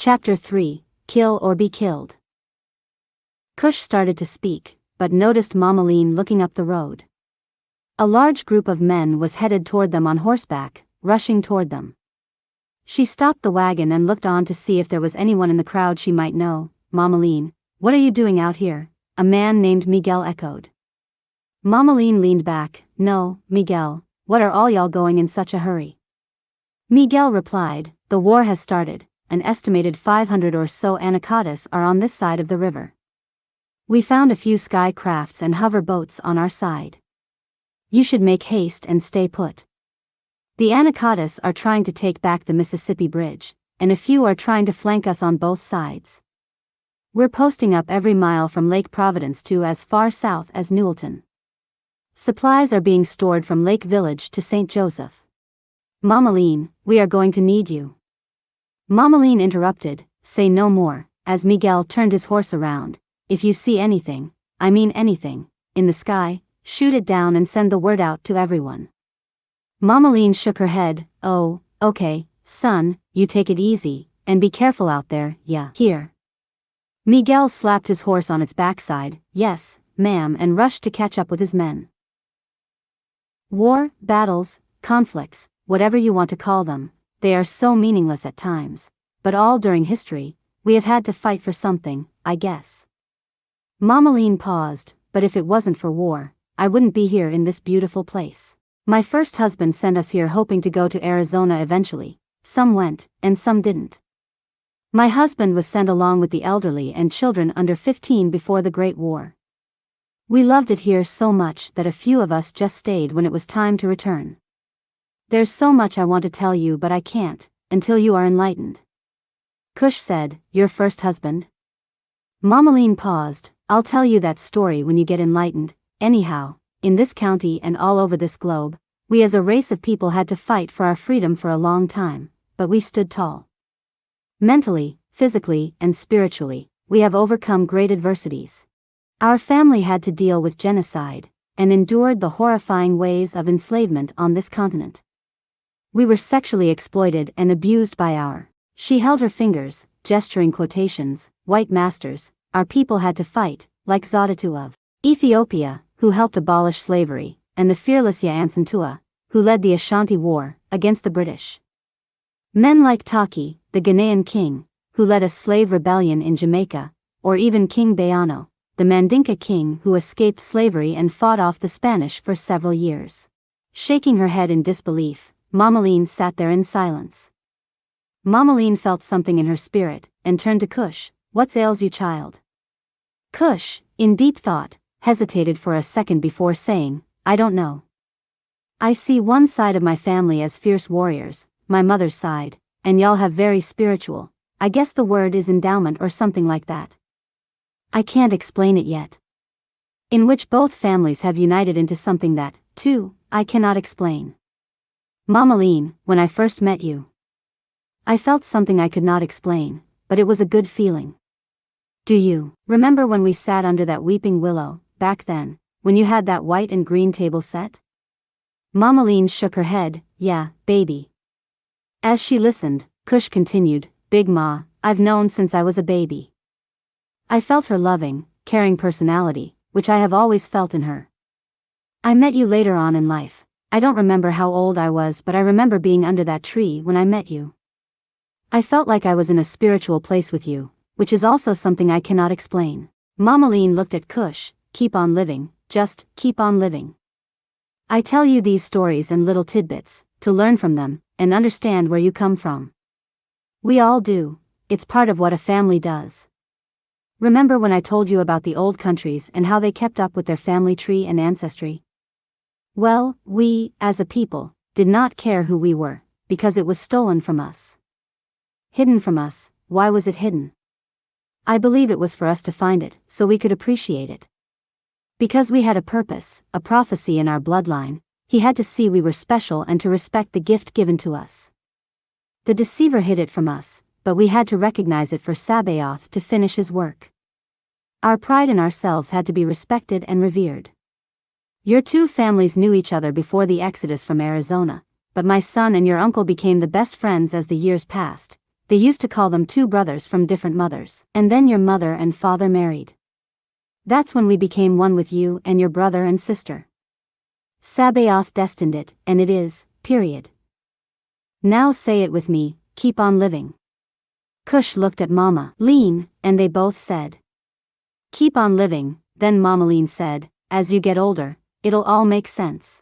Chapter 3, Kill or Be Killed. Cush started to speak, but noticed Mammalean looking up the road. A large group of men was headed toward them on horseback, rushing toward them. She stopped the wagon and looked on to see if there was anyone in the crowd she might know. "Mammalean, what are you doing out here?" a man named Miguel echoed. Mammalean leaned back. "No, Miguel, what are all y'all going in such a hurry?" Miguel replied, "The war has started. An estimated 500 or so anacondas are on this side of the river. We found a few sky crafts and hover boats on our side. You should make haste and stay put. The anacondas are trying to take back the Mississippi Bridge, and a few are trying to flank us on both sides. We're posting up every mile from Lake Providence to as far south as Newellton. Supplies are being stored from Lake Village to St. Joseph. Mammalean, we are going to need you." Mammalean interrupted, "Say no more," as Miguel turned his horse around. "If you see anything, I mean anything, in the sky, shoot it down and send the word out to everyone." Mammalean shook her head. "Oh, okay, son, you take it easy, and be careful out there, yeah." "Here." Miguel slapped his horse on its backside. "Yes, ma'am," and rushed to catch up with his men. War, battles, conflicts, whatever you want to call them, they are so meaningless at times, but all during history, we have had to fight for something, I guess. Mammalean paused. "But if it wasn't for war, I wouldn't be here in this beautiful place. My first husband sent us here hoping to go to Arizona eventually. Some went, and some didn't. My husband was sent along with the elderly and children under 15 before the Great War. We loved it here so much that a few of us just stayed when it was time to return. There's so much I want to tell you, but I can't, until you are enlightened." Cush said, "Your first husband?" Mammalean paused. "I'll tell you that story when you get enlightened. Anyhow, in this county and all over this globe, we as a race of people had to fight for our freedom for a long time, but we stood tall. Mentally, physically, and spiritually, we have overcome great adversities. Our family had to deal with genocide, and endured the horrifying ways of enslavement on this continent. We were sexually exploited and abused by our," she held her fingers, gesturing quotations, "white masters. Our people had to fight, like Sabaoth of Ethiopia, who helped abolish slavery, and the fearless Wanyenyekevu, who led the Ashanti War, against the British. Men like Taki, the Ghanaian king, who led a slave rebellion in Jamaica, or even King Bayano, the Mandinka king who escaped slavery and fought off the Spanish for several years." Shaking her head in disbelief, Mammalean sat there in silence. Mammalean felt something in her spirit, and turned to Cush. "What ails you, child?" Cush, in deep thought, hesitated for a second before saying, "I don't know. I see one side of my family as fierce warriors, my mother's side, and y'all have very spiritual, I guess the word is endowment or something like that. I can't explain it yet. In which both families have united into something that, too, I cannot explain. Mammalean, when I first met you, I felt something I could not explain, but it was a good feeling. Do you remember when we sat under that weeping willow, back then, when you had that white and green table set?" Mammalean shook her head. "Yeah, baby." As she listened, Cush continued, "Big Ma, I've known since I was a baby. I felt her loving, caring personality, which I have always felt in her. I met you later on in life. I don't remember how old I was, but I remember being under that tree when I met you. I felt like I was in a spiritual place with you, which is also something I cannot explain." Mammalean looked at Cush. "Keep on living, just keep on living. I tell you these stories and little tidbits, to learn from them, and understand where you come from. We all do, it's part of what a family does. Remember when I told you about the old countries and how they kept up with their family tree and ancestry? Well, we, as a people, did not care who we were, because it was stolen from us. Hidden from us. Why was it hidden? I believe it was for us to find it, so we could appreciate it. Because we had a purpose, a prophecy in our bloodline, he had to see we were special and to respect the gift given to us. The deceiver hid it from us, but we had to recognize it for Sabaoth to finish his work. Our pride in ourselves had to be respected and revered. Your two families knew each other before the exodus from Arizona, but my son and your uncle became the best friends as the years passed. They used to call them two brothers from different mothers. And then your mother and father married. That's when we became one with you and your brother and sister. Sabaoth destined it, and it is, period. Now say it with me, keep on living. Cush looked at Mammalean, and they both said, keep on living. Then Mammalean said, as you get older, it'll all make sense.